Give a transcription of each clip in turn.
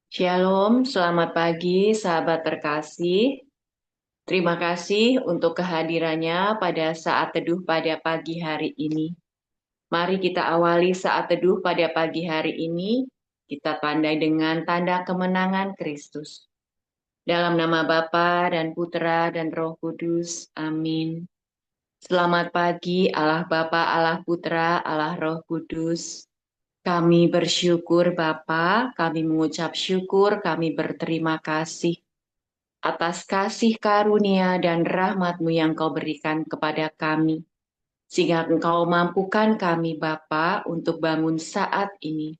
Shalom, selamat pagi sahabat terkasih. Terima kasih untuk kehadirannya pada saat teduh pada pagi hari ini. Mari kita awali saat teduh pada pagi hari ini. Kita tandai dengan tanda kemenangan Kristus. Dalam nama Bapa dan Putra dan Roh Kudus. Amin. Selamat pagi Allah Bapa, Allah Putra, Allah Roh Kudus. Kami bersyukur Bapa, kami mengucap syukur, kami berterima kasih atas kasih karunia dan rahmat-Mu yang Kau berikan kepada kami. Sehingga Engkau mampukan kami Bapa untuk bangun saat ini,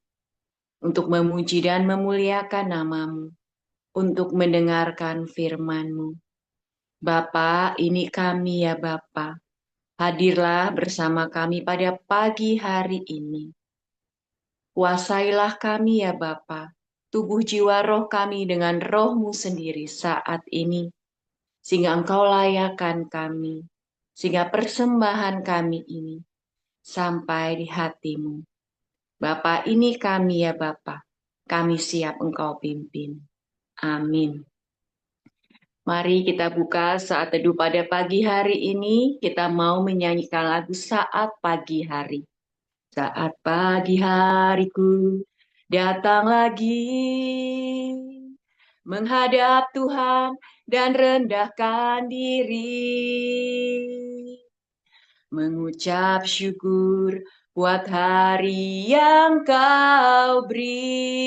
untuk memuji dan memuliakan nama-Mu, untuk mendengarkan firman-Mu. Bapa, ini kami ya Bapa. Hadirlah bersama kami pada pagi hari ini. Kuasailah kami ya Bapa, tubuh jiwa roh kami dengan roh-Mu sendiri saat ini, sehingga Engkau layakan kami, sehingga persembahan kami ini sampai di hati-Mu. Bapa, ini kami ya Bapa, kami siap Engkau pimpin. Amin. Mari kita buka saat teduh pada pagi hari ini, kita mau menyanyikan lagu Saat Pagi Hari. Saat pagi hariku datang lagi, menghadap Tuhan dan rendahkan diri, mengucap syukur buat hari yang Kau beri,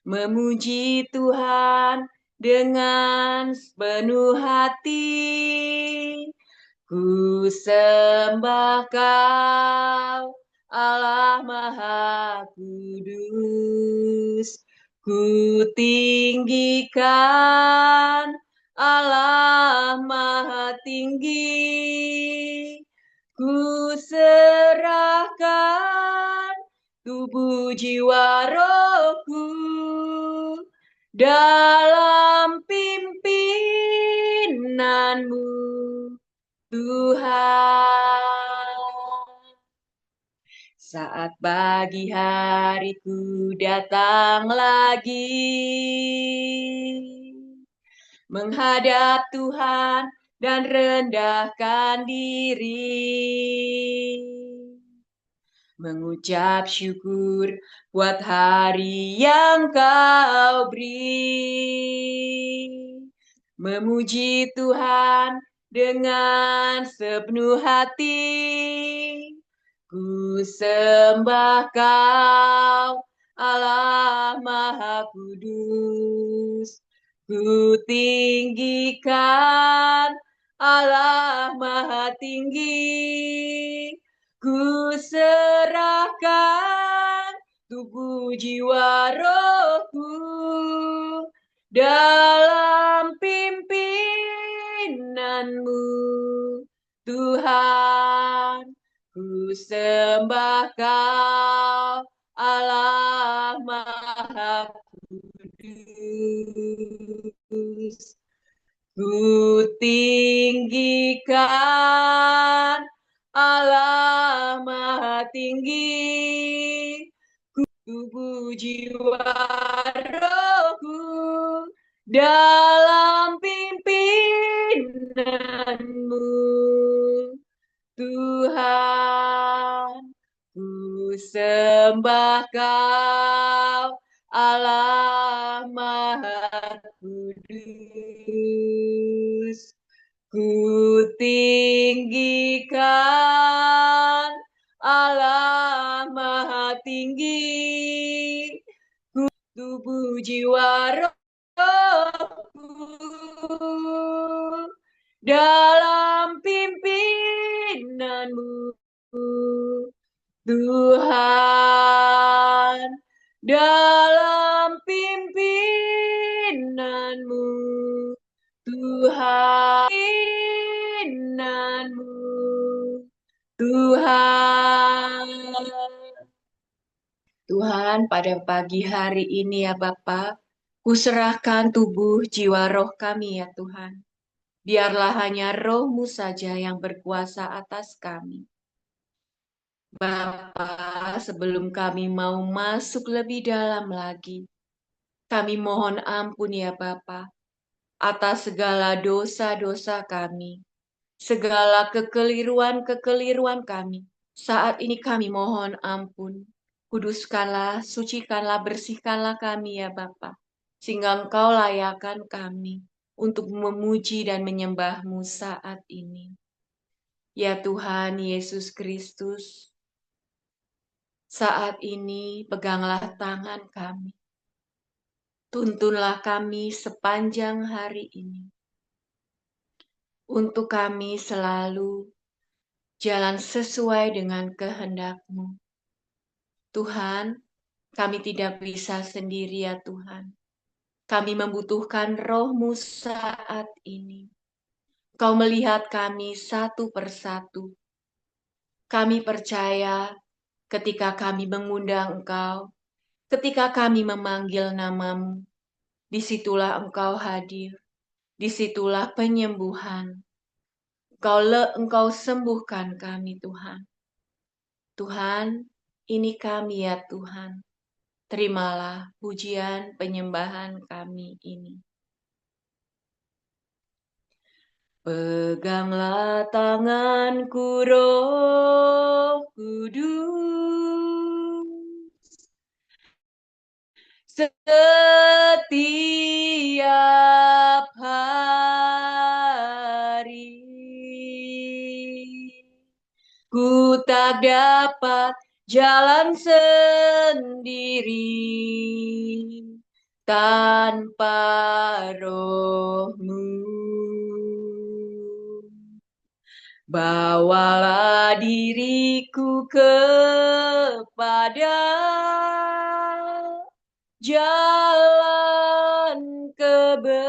memuji Tuhan dengan penuh hati. Ku sembah Kau, Allah Maha Kudus. Ku tinggikan Allah Maha Tinggi. Ku serahkan tubuh jiwa rohku dalam pimpinanmu, Tuhan. Saat pagi hariku datang lagi, menghadap Tuhan dan rendahkan diri, mengucap syukur buat hari yang Kau beri, memuji Tuhan dengan sepenuh hati. Ku sembah Kau, Allah Maha Kudus. Ku tinggikan Allah Maha Tinggi. Ku serahkan tubuh jiwa rohku dalam pimpinanmu, Tuhan. Ku sembah Kau, Allah Maha Kudus. Ku tinggikan Allah Maha Tinggi. Tubuh jiwa rohku dalam pimpinanmu, Tuhan. Ku sembah Kau, Allah Maha Kudus. Ku tinggikan Allah Maha Tinggi. Tubuh jiwa rohku dalam pimpinanmu, Tuhan. Dalam pimpinanmu, Tuhan. Pimpinanmu, Tuhan. Tuhan, pada pagi hari ini ya Bapa, kuserahkan tubuh jiwa roh kami ya Tuhan. Biarlah hanya roh-Mu saja yang berkuasa atas kami. Bapa, sebelum kami mau masuk lebih dalam lagi, kami mohon ampun ya Bapa, atas segala dosa-dosa kami, segala kekeliruan-kekeliruan kami. Saat ini kami mohon ampun. Kuduskanlah, sucikanlah, bersihkanlah kami ya Bapa, sehingga Engkau layakkan kami untuk memuji dan menyembah-Mu saat ini. Ya Tuhan Yesus Kristus, saat ini peganglah tangan kami. Tuntunlah kami sepanjang hari ini. Untuk kami selalu jalan sesuai dengan kehendak-Mu. Tuhan, kami tidak bisa sendiri ya Tuhan. Kami membutuhkan Roh-Mu saat ini. Kau melihat kami satu persatu. Kami percaya ketika kami mengundang Engkau, ketika kami memanggil nama-Mu, disitulah Engkau hadir, disitulah penyembuhan. Engkau sembuhkan kami Tuhan. Tuhan, ini kami ya Tuhan. Terimalah pujian penyembahan kami ini. Peganglah tanganku Roh Kudus, setiap hari. Ku tak dapat jalan sendiri tanpa Roh-Mu. Bawalah diriku kepada jalan kebenaran,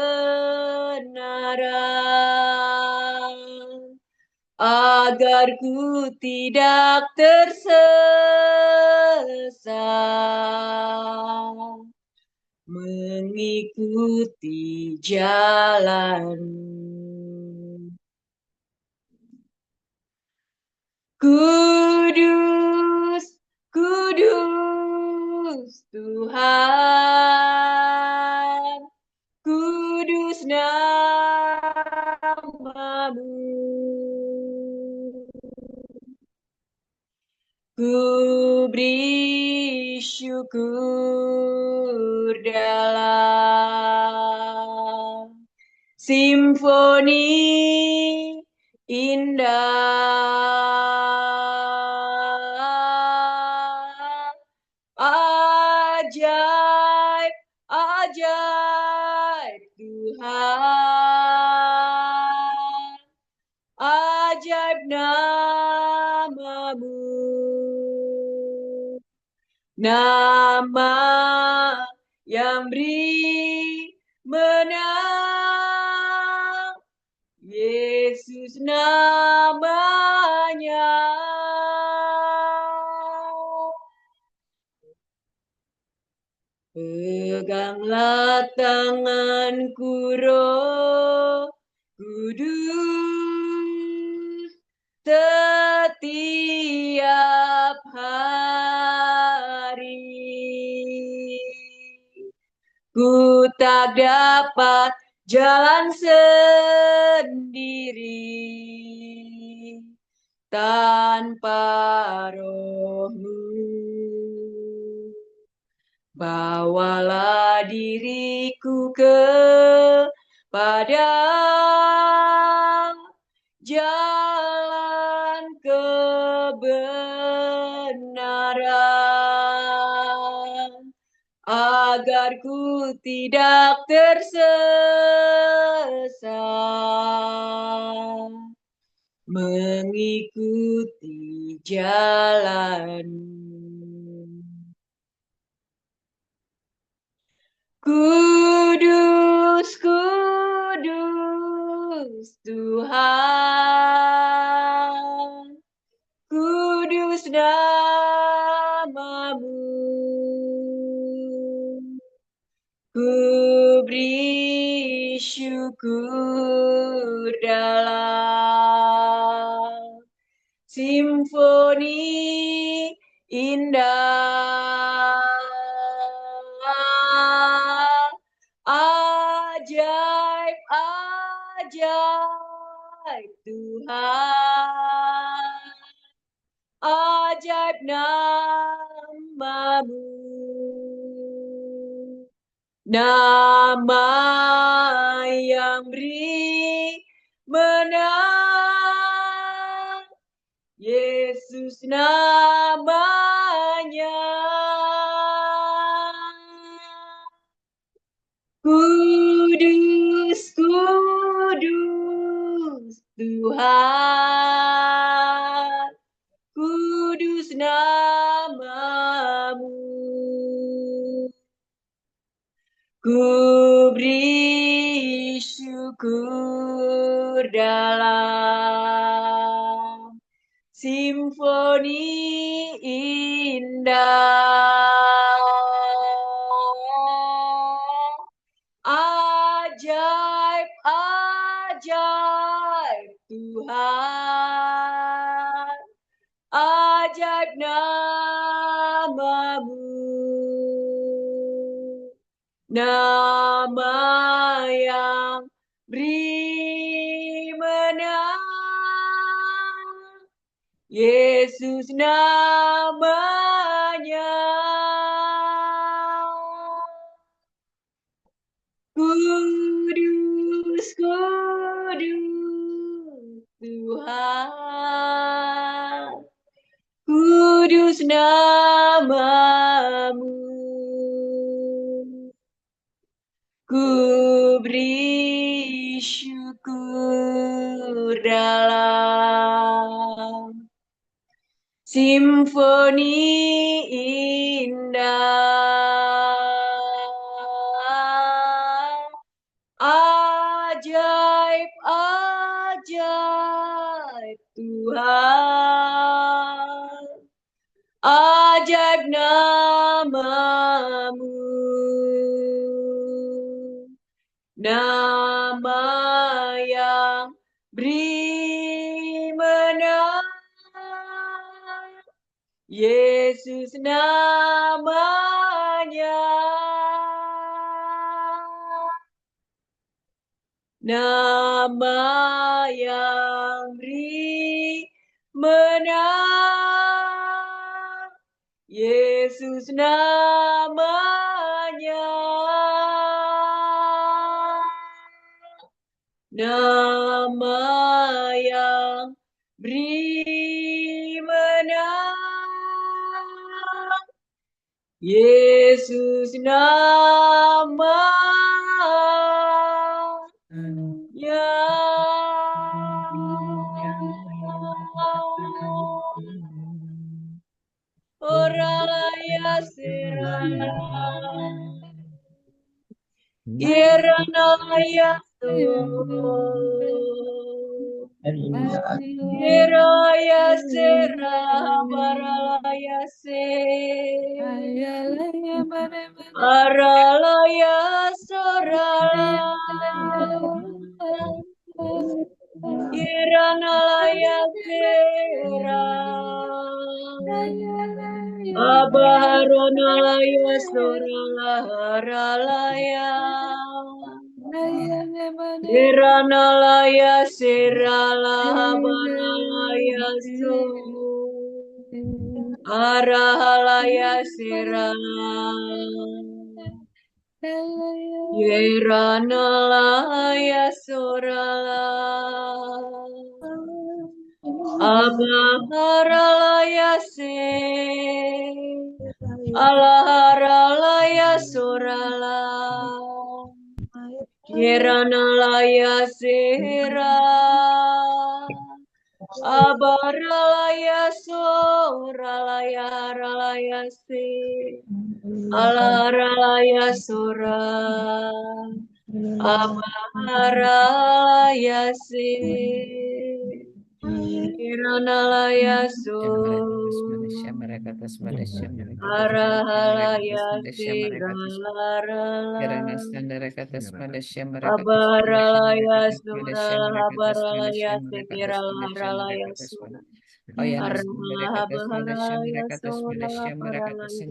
agar ku tidak tersesat mengikuti jalan. Kudus, kudus Tuhan, kudus nama-Mu. Ku beri syukur dalam simfoni indah. Ajaib, ajaib Tuhan, ajaib nama-Mu. Nama yang beri menang, Yesus namanya. Peganglah tanganku Roh Kudus, setiap hari. Ku tak dapat jalan sendiri tanpa Roh-Mu. Bawalah diriku kepada jalan kebenaran, agar ku tidak tersesat mengikuti jalan. Kudus, kudus Tuhan, kudus nama-Mu. Ku beri syukur dalam Simfoni indah, ajaib, ajaib Tuhan, ajaib namamu, nama yang beri menang, Yesus namanya. Kudus, kudus Tuhan, kudus namamu. Ku beri syukur dalam simfoni indah, ajaib, ajaib Tuhan, ajaib namamu, nama yang beri menang, Yesus namanya. Kudus, kudus Tuhan, kudus namamu. Ku beri syukur dalam simfoni indah, ajaib, ajaib Tuhan, ajaib namamu, nama yang beri menang, Yesus namanya. Nama yang beri menang, Yesus namanya. Nama yang beri menang, Yesus namanya. Oralaya serala, iranaya so, iraya serala, baralaya se, aralaya sorala, iranalaya sera, abaharonalaya sorala, haralaya, iranalaya serala, baralaya so, arahalaya serala, Yeranalaya sorala, abaharalaya se, alaharalaya sorala, Yeranalaya sera, abaralaya soralaya haralaya se, alaharalaya sora, abaharalaya se, Yeranalaya so, arahalaya sera, abaralaya sura, abaralaya sekira, haralaya sura. Oh ya, Arahalaha mereka bahalaya mereka sodala mereka paralaya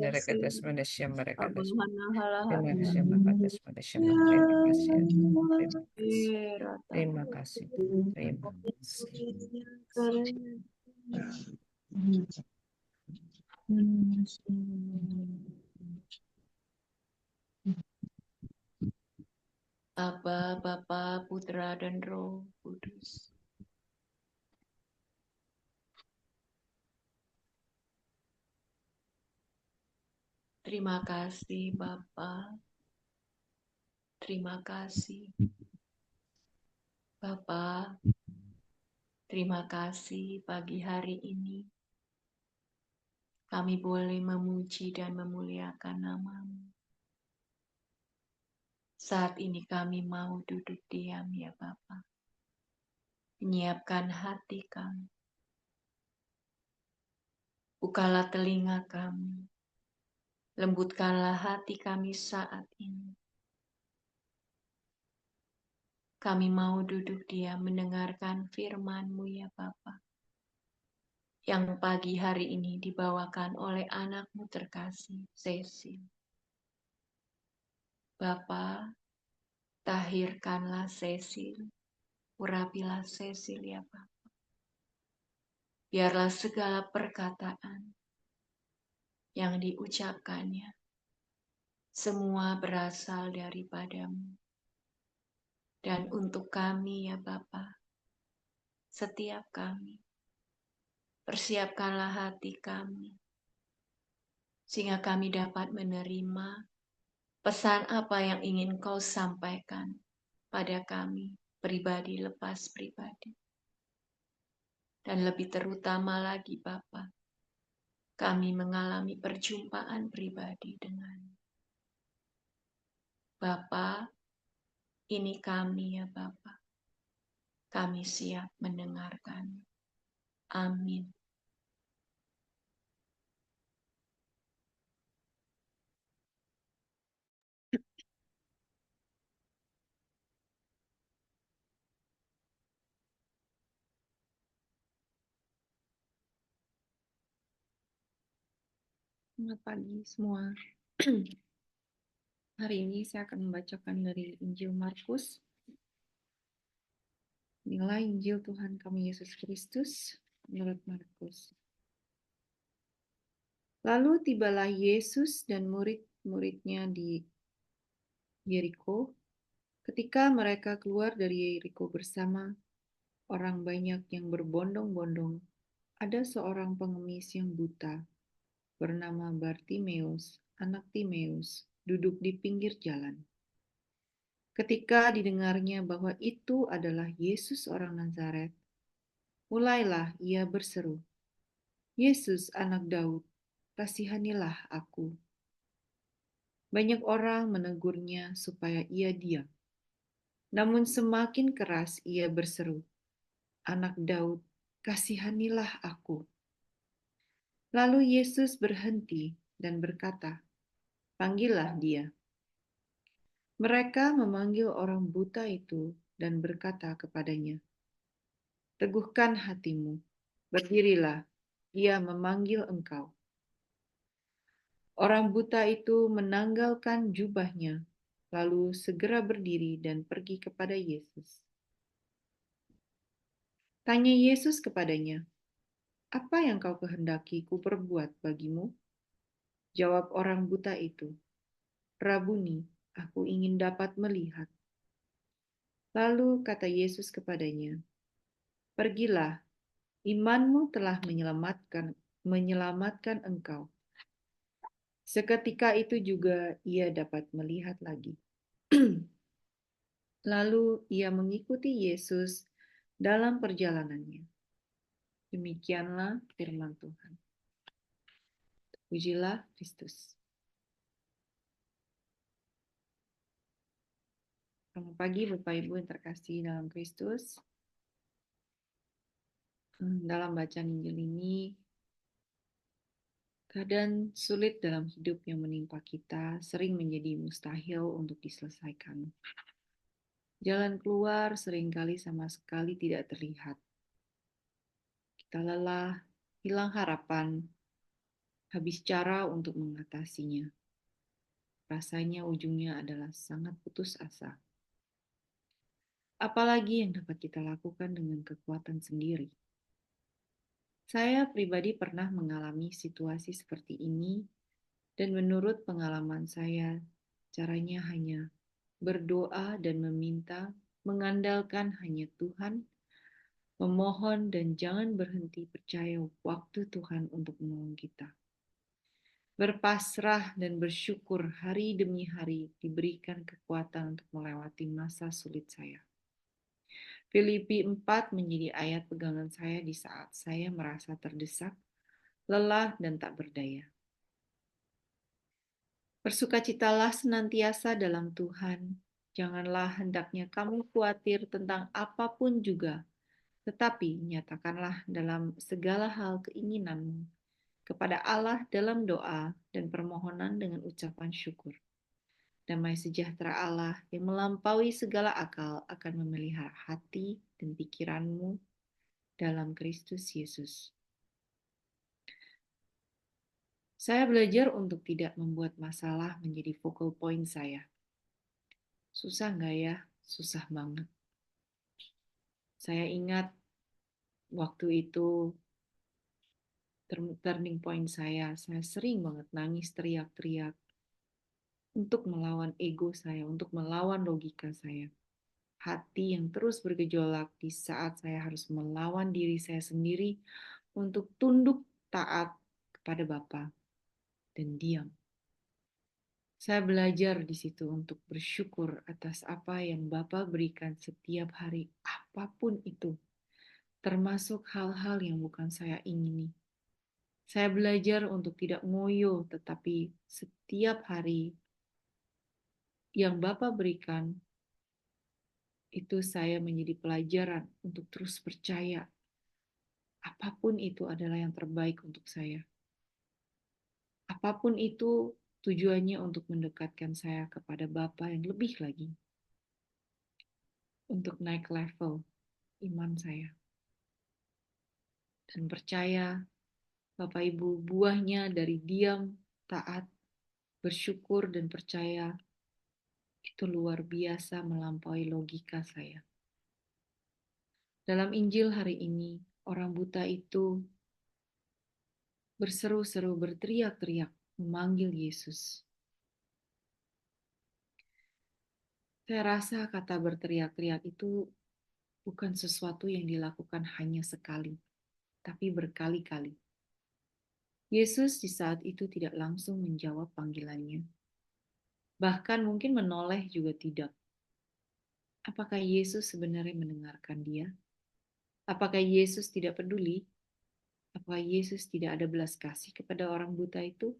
mereka Abahana terima halahaya. kasih, terima kasih, terima kasih, Rata. terima kasih, terima kasih. Aba, Bapa, Putra, dan Roh Kudus. Terima kasih Bapa. Terima kasih Bapa. Terima kasih pagi hari ini. Kami boleh memuji dan memuliakan nama-Mu. Saat ini kami mau duduk diam ya Bapa. Menyiapkan hati kami. Bukalah telinga kami. Lembutkanlah hati kami saat ini. Kami mau duduk diam mendengarkan firman-Mu ya Bapa. Yang pagi hari ini dibawakan oleh anak-Mu terkasih, Cecil. Bapa, tahirkanlah Cecil, urapilah Cecil ya Bapa. Biarlah segala perkataan yang diucapkannya, semua berasal daripada-Mu. Dan untuk kami ya Bapa, setiap kami, persiapkanlah hati kami, sehingga kami dapat menerima pesan apa yang ingin Kau sampaikan pada kami, pribadi lepas pribadi. Dan lebih terutama lagi Bapa, kami mengalami perjumpaan pribadi dengan Bapa. Ini kami ya Bapa, kami siap mendengarkan. Amin. Selamat pagi semua. Hari ini saya akan membacakan dari Injil Markus. Inilah Injil Tuhan kami Yesus Kristus menurut Markus. Lalu tibalah Yesus dan murid-muridnya di Yeriko. Ketika mereka keluar dari Yeriko bersama orang banyak yang berbondong-bondong, ada seorang pengemis yang buta bernama Bartimeus, anak Timeus, duduk di pinggir jalan. Ketika didengarnya bahwa itu adalah Yesus orang Nazaret, mulailah ia berseru, "Yesus anak Daud, kasihanilah aku." Banyak orang menegurnya supaya ia diam. Namun semakin keras ia berseru, "Anak Daud, kasihanilah aku." Lalu Yesus berhenti dan berkata, "Panggillah dia." Mereka memanggil orang buta itu dan berkata kepadanya, "Teguhkan hatimu, berdirilah, ia memanggil engkau." Orang buta itu menanggalkan jubahnya, lalu segera berdiri dan pergi kepada Yesus. Tanya Yesus kepadanya, "Apa yang kau kehendaki ku perbuat bagimu?" Jawab orang buta itu, "Rabuni, aku ingin dapat melihat." Lalu kata Yesus kepadanya, "Pergilah, imanmu telah menyelamatkan engkau." Seketika itu juga ia dapat melihat lagi. Lalu ia mengikuti Yesus dalam perjalanannya. Demikianlah firman Tuhan. Pujilah Kristus. Selamat pagi Bapak Ibu yang terkasih dalam Kristus. Dalam bacaan Injil ini, keadaan sulit dalam hidup yang menimpa kita sering menjadi mustahil untuk diselesaikan. Jalan keluar seringkali sama sekali tidak terlihat. Kita lelah, hilang harapan, habis cara untuk mengatasinya. Rasanya ujungnya adalah sangat putus asa. Apalagi yang dapat kita lakukan dengan kekuatan sendiri? Saya pribadi pernah mengalami situasi seperti ini, dan menurut pengalaman saya, caranya hanya berdoa dan meminta, mengandalkan hanya Tuhan, memohon dan jangan berhenti percaya waktu Tuhan untuk menolong kita. Berpasrah dan bersyukur hari demi hari diberikan kekuatan untuk melewati masa sulit saya. Filipi 4 menjadi ayat pegangan saya di saat saya merasa terdesak, lelah, dan tak berdaya. Bersukacitalah senantiasa dalam Tuhan. Janganlah hendaknya kamu khawatir tentang apapun juga, tetapi nyatakanlah dalam segala hal keinginanmu kepada Allah dalam doa dan permohonan dengan ucapan syukur. Damai sejahtera Allah yang melampaui segala akal akan memelihara hati dan pikiranmu dalam Kristus Yesus. Saya belajar untuk tidak membuat masalah menjadi focal point saya. Susah nggak ya? Susah banget. Saya ingat waktu itu turning point saya sering banget nangis teriak-teriak untuk melawan ego saya, untuk melawan logika saya. Hati yang terus bergejolak di saat saya harus melawan diri saya sendiri untuk tunduk taat kepada Bapa dan diam. Saya belajar di situ untuk bersyukur atas apa yang Bapa berikan setiap hari, apapun itu, termasuk hal-hal yang bukan saya ingini. Saya belajar untuk tidak ngoyo, tetapi setiap hari yang Bapa berikan, itu saya menjadi pelajaran untuk terus percaya. Apapun itu adalah yang terbaik untuk saya. Apapun itu tujuannya untuk mendekatkan saya kepada Bapa yang lebih lagi. Untuk naik level iman saya. Dan percaya Bapak Ibu, buahnya dari diam, taat, bersyukur dan percaya itu luar biasa melampaui logika saya. Dalam Injil hari ini, orang buta itu berseru-seru, berteriak-teriak, memanggil Yesus. Saya rasa kata berteriak-teriak itu bukan sesuatu yang dilakukan hanya sekali, tapi berkali-kali. Yesus di saat itu tidak langsung menjawab panggilannya. Bahkan mungkin menoleh juga tidak. Apakah Yesus sebenarnya mendengarkan dia? Apakah Yesus tidak peduli? Apakah Yesus tidak ada belas kasih kepada orang buta itu?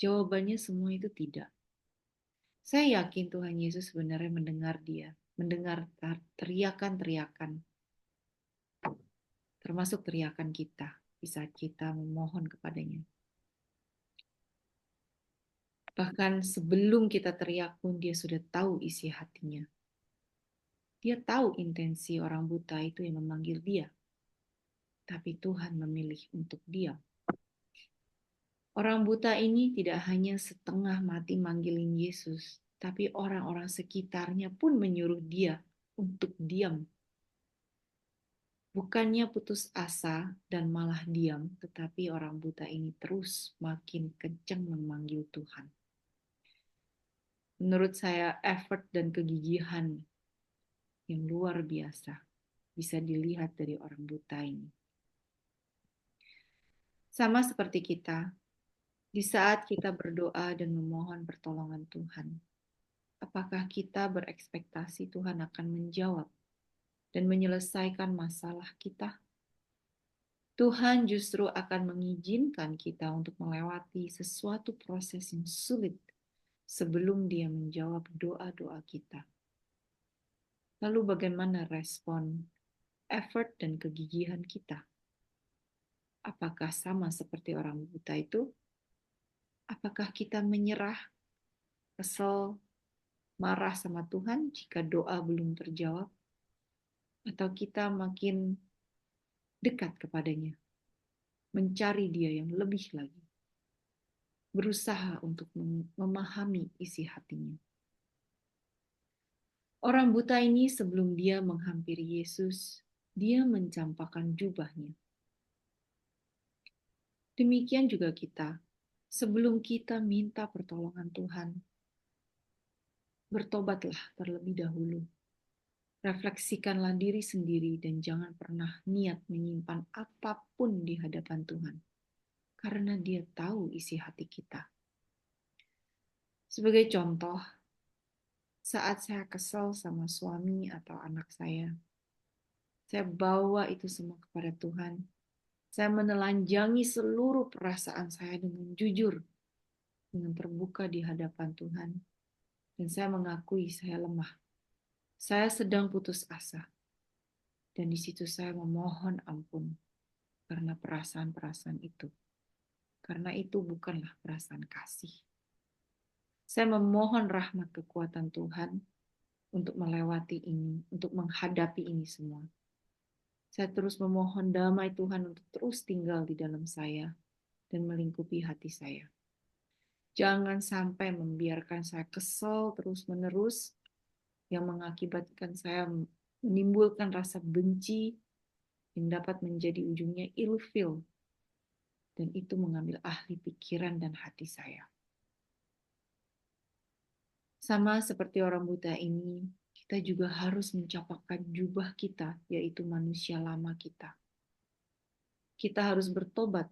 Jawabannya semua itu tidak. Saya yakin Tuhan Yesus sebenarnya mendengar dia, mendengar teriakan-teriakan, termasuk teriakan kita di saat kita memohon kepadanya. Bahkan sebelum kita teriak pun dia sudah tahu isi hatinya. Dia tahu intensi orang buta itu yang memanggil dia. Tapi Tuhan memilih untuk diam. Orang buta ini tidak hanya setengah mati manggilin Yesus, tapi orang-orang sekitarnya pun menyuruh dia untuk diam. Bukannya putus asa dan malah diam, tetapi orang buta ini terus makin kencang memanggil Tuhan. Menurut saya, effort dan kegigihan yang luar biasa bisa dilihat dari orang buta ini. Sama seperti kita, di saat kita berdoa dan memohon pertolongan Tuhan, apakah kita berekspektasi Tuhan akan menjawab dan menyelesaikan masalah kita? Tuhan justru akan mengizinkan kita untuk melewati sesuatu proses yang sulit sebelum Dia menjawab doa-doa kita. Lalu bagaimana respon, effort, dan kegigihan kita? Apakah sama seperti orang buta itu? Apakah kita menyerah, kesel, marah sama Tuhan jika doa belum terjawab? Atau kita makin dekat kepadanya, mencari Dia yang lebih lagi, berusaha untuk memahami isi hatinya. Orang buta ini sebelum dia menghampiri Yesus, dia mencampakkan jubahnya. Demikian juga kita, sebelum kita minta pertolongan Tuhan, bertobatlah terlebih dahulu. Refleksikanlah diri sendiri dan jangan pernah niat menyimpan apapun di hadapan Tuhan, karena Dia tahu isi hati kita. Sebagai contoh, saat saya kesal sama suami atau anak saya bawa itu semua kepada Tuhan. Saya menelanjangi seluruh perasaan saya dengan jujur, dengan terbuka di hadapan Tuhan. Dan saya mengakui saya lemah. Saya sedang putus asa. Dan di situ saya memohon ampun karena perasaan-perasaan itu. Karena itu bukanlah perasaan kasih. Saya memohon rahmat kekuatan Tuhan untuk melewati ini, untuk menghadapi ini semua. Saya terus memohon damai Tuhan untuk terus tinggal di dalam saya dan melingkupi hati saya. Jangan sampai membiarkan saya kesal terus-menerus yang mengakibatkan saya menimbulkan rasa benci yang dapat menjadi ujungnya ilfil dan itu mengambil ahli pikiran dan hati saya. Sama seperti orang buta ini, kita juga harus mencampakkan jubah kita, yaitu manusia lama kita. Kita harus bertobat,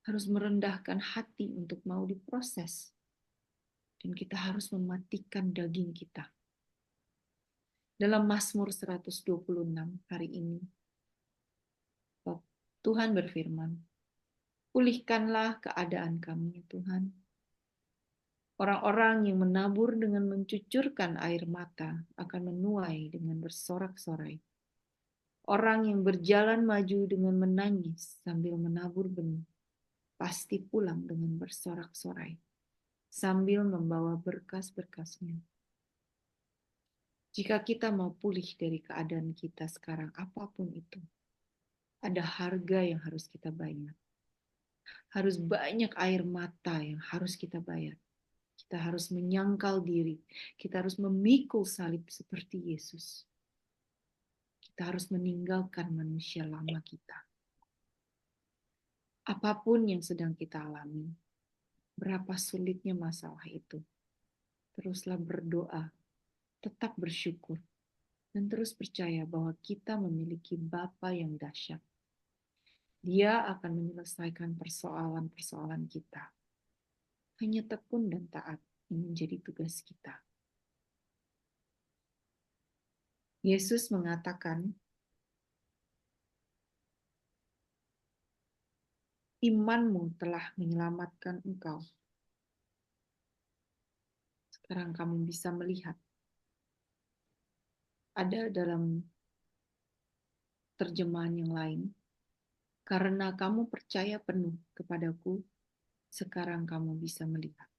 harus merendahkan hati untuk mau diproses. Dan kita harus mematikan daging kita. Dalam Mazmur 126 hari ini, Tuhan berfirman, pulihkanlah keadaan kami, ya Tuhan. Orang-orang yang menabur dengan mencucurkan air mata akan menuai dengan bersorak-sorai. Orang yang berjalan maju dengan menangis sambil menabur benih, pasti pulang dengan bersorak-sorai, sambil membawa berkas-berkasnya. Jika kita mau pulih dari keadaan kita sekarang, apapun itu, ada harga yang harus kita bayar. Harus banyak air mata yang harus kita bayar. Kita harus menyangkal diri. Kita harus memikul salib seperti Yesus. Kita harus meninggalkan manusia lama kita. Apapun yang sedang kita alami, berapa sulitnya masalah itu, teruslah berdoa, tetap bersyukur, dan terus percaya bahwa kita memiliki Bapa yang dahsyat. Dia akan menyelesaikan persoalan-persoalan kita. Hanya tekun dan taat yang menjadi tugas kita. Yesus mengatakan, imanmu telah menyelamatkan engkau. Sekarang kamu bisa melihat. Ada dalam terjemahan yang lain, karena kamu percaya penuh kepadaku, sekarang kamu bisa melihat.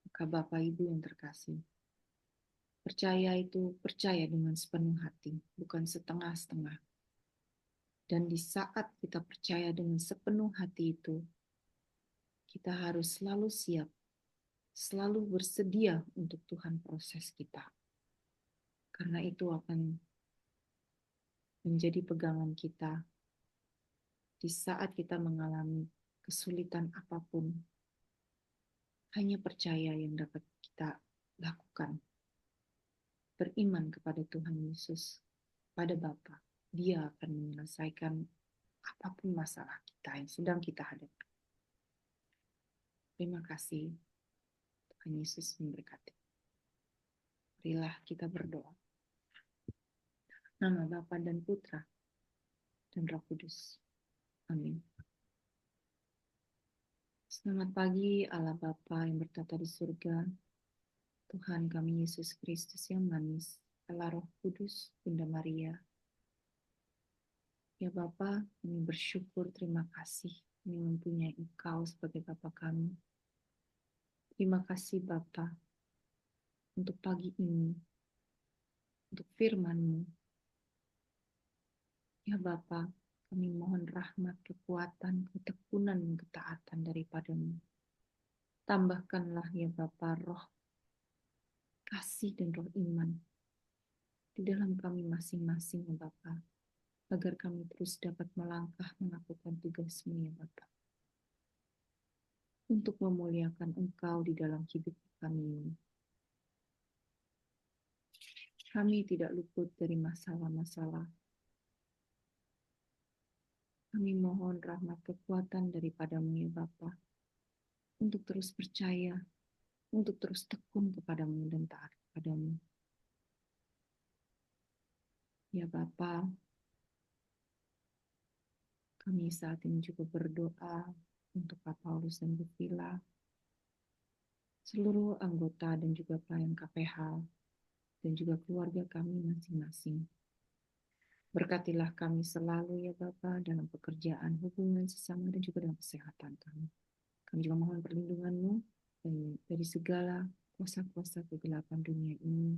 Maka Bapak Ibu yang terkasih, percaya itu percaya dengan sepenuh hati, bukan setengah-setengah. Dan di saat kita percaya dengan sepenuh hati itu, kita harus selalu siap, selalu bersedia untuk Tuhan proses kita. Karena itu akan menjadi pegangan kita di saat kita mengalami kesulitan apapun. Hanya percaya yang dapat kita lakukan. Beriman kepada Tuhan Yesus, pada Bapa. Dia akan menyelesaikan apapun masalah kita yang sedang kita hadapi. Terima kasih. Tuhan Yesus memberkati. Marilah kita berdoa. Nama Bapa dan Putra dan Roh Kudus. Amin. Selamat pagi Allah Bapa yang bertata di surga. Tuhan kami Yesus Kristus yang manis. Allah Roh Kudus, Bunda Maria. Ya Bapa, kami bersyukur, terima kasih kami mempunyai Engkau sebagai Bapa kami. Terima kasih Bapa untuk pagi ini, untuk firman-Mu. Ya Bapa, Kami mohon rahmat, kekuatan, ketekunan, dan ketaatan daripada-Mu. Tambahkanlah ya Bapa roh kasih dan roh iman di dalam kami masing-masing ya Bapa, agar kami terus dapat melangkah melakukan tugas-Mu ya Bapa, untuk memuliakan Engkau di dalam hidup kami. Kami tidak luput dari masalah-masalah. Kami mohon rahmat kekuatan daripada-Mu ya Bapa, untuk terus percaya, untuk terus tekun kepadamu dan taat kepadamu. Ya Bapa, kami saat ini juga berdoa untuk Pak Paulus dan Bu Vila, seluruh anggota dan juga pelayan KPH, dan juga keluarga kami masing-masing. Berkatilah kami selalu ya Bapa dalam pekerjaan, hubungan sesama, dan juga dalam kesehatan kami. Kami juga mohon perlindungan-Mu dari segala kuasa-kuasa kegelapan dunia ini.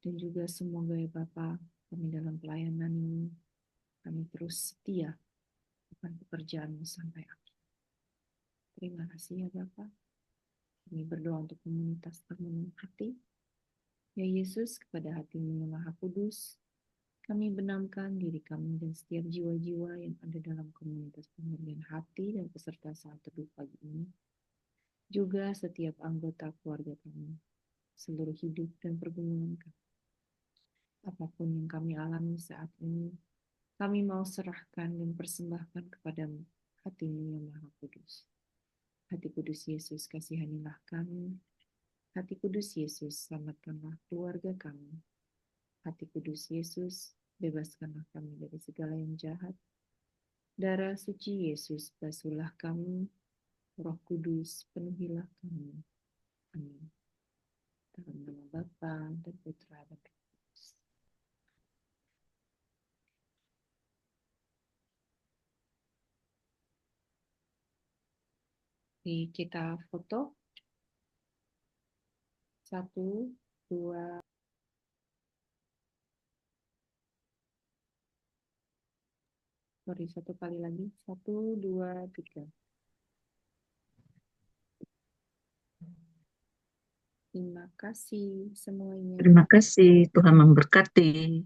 Dan juga semoga ya Bapa, kami dalam pelayanan ini, kami terus setia akan pekerjaan-Mu sampai akhir. Terima kasih ya Bapa. Kami berdoa untuk komunitas Permenung Hati. Ya Yesus, kepada hati-Mu yang Maha Kudus, kami benamkan diri kami dan setiap jiwa-jiwa yang ada dalam komunitas pemurian hati dan peserta saat teduh pagi ini. Juga setiap anggota keluarga kami, seluruh hidup dan pergumulan kami. Apapun yang kami alami saat ini, kami mau serahkan dan persembahkan kepadamu, hati-Mu yang Maha Kudus. Hati Kudus Yesus, kasihanilah kami. Hati Kudus Yesus, selamatkanlah keluarga kami. Hati Kudus Yesus, bebaskanlah kami dari segala yang jahat. Darah suci Yesus, basuhlah kami. Roh Kudus, penuhilah kami. Amin. Dalam nama Bapa dan Putra dan Roh Kudus. Oke, kita foto. 1, 2. Sorry, 1 kali lagi. 1, 2, 3. Terima kasih semuanya. Terima kasih, Tuhan memberkati.